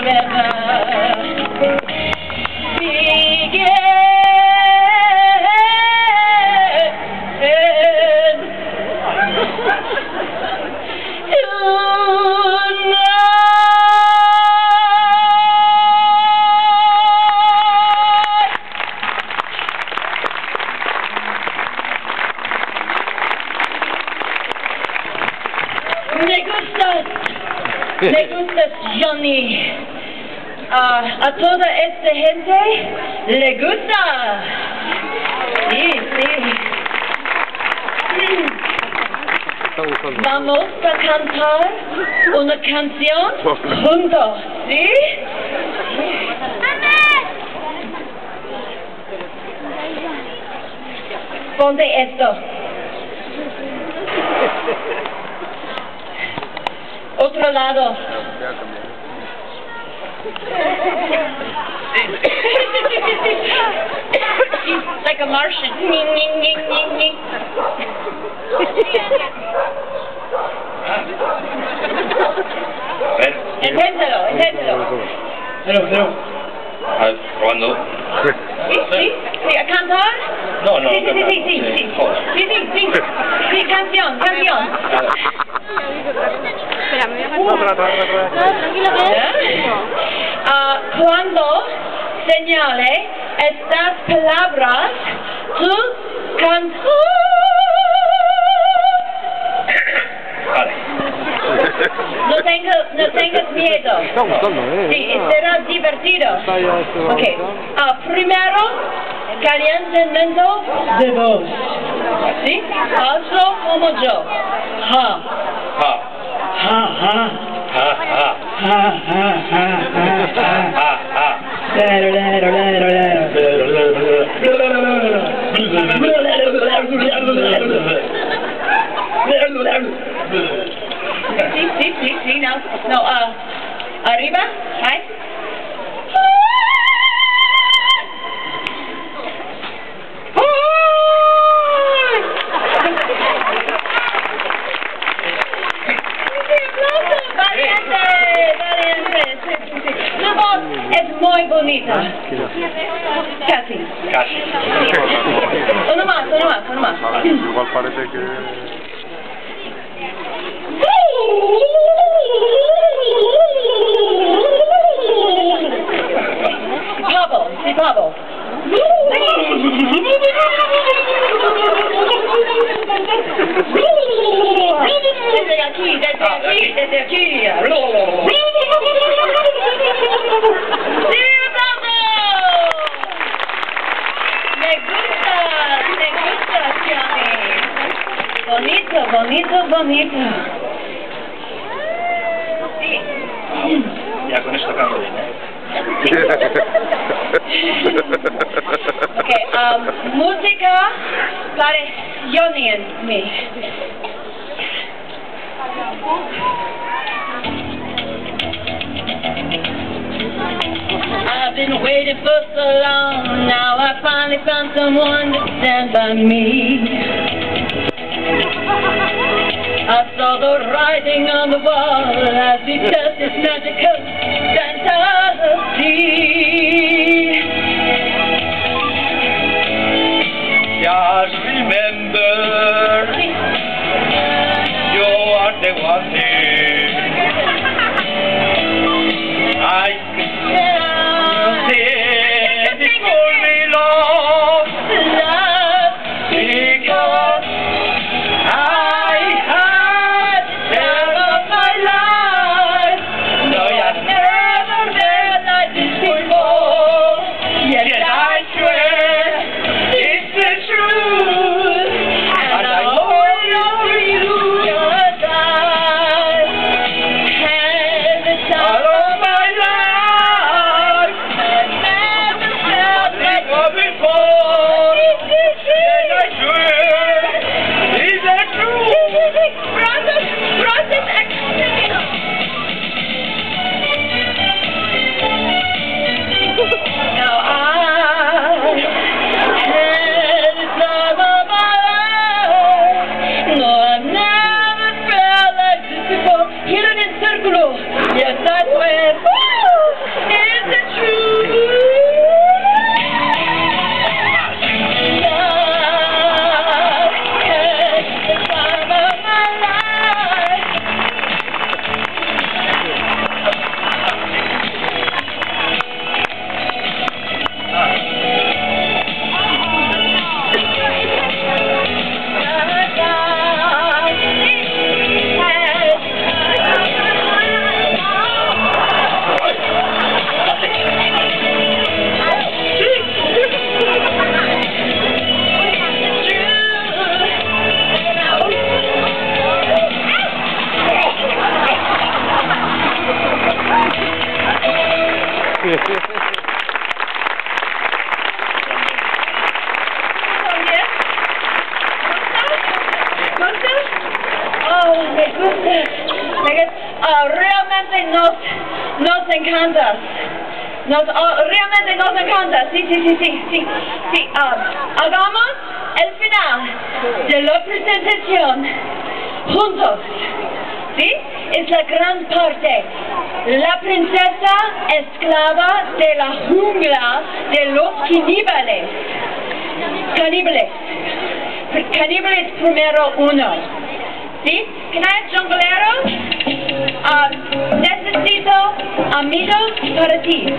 forever. Me gustas, Johnny. A toda esta gente le gusta. Sí, sí. Vamos a cantar una canción juntos, ¿sí? Ponte esto. Otro lado. She's like a Martian. Inténtalo, inténtalo. Pero. ¿Cuándo? Sí, a cantar. No. Sí, canción. Cuando señale estas palabras, tú cantas. Vale. No tengas miedo. Sí, será divertido. Okay. Primero, calentamiento de voz. ¿Sí? Hazlo como yo. Ha. Sí, no, arriba, high. La voz es muy bonita. Casi. Uno más. Igual parece que... Pavo. Desde aquí. Me gusta, Johnny. Bonito. Sí. Ya con esto canto bien, Okay, música para Johnny and me. I've been waiting for so long, now I finally found someone to stand by me. I saw the writing on the wall as he tells his magical fantasy. Just remember, you are the one thing I can say before we lost love, because I had the love of my life. No, I've never met like this before. Yet I swear it's the truth, and I hold over you your time. Realmente nos encanta. Realmente nos encanta. Sí. Hagamos el final de la presentación juntos. ¿Sí? Es la gran parte. La princesa esclava de la jungla de los caníbales. Caníbales primero uno. ¿Sí? Jungleros, necesito amigos para ti.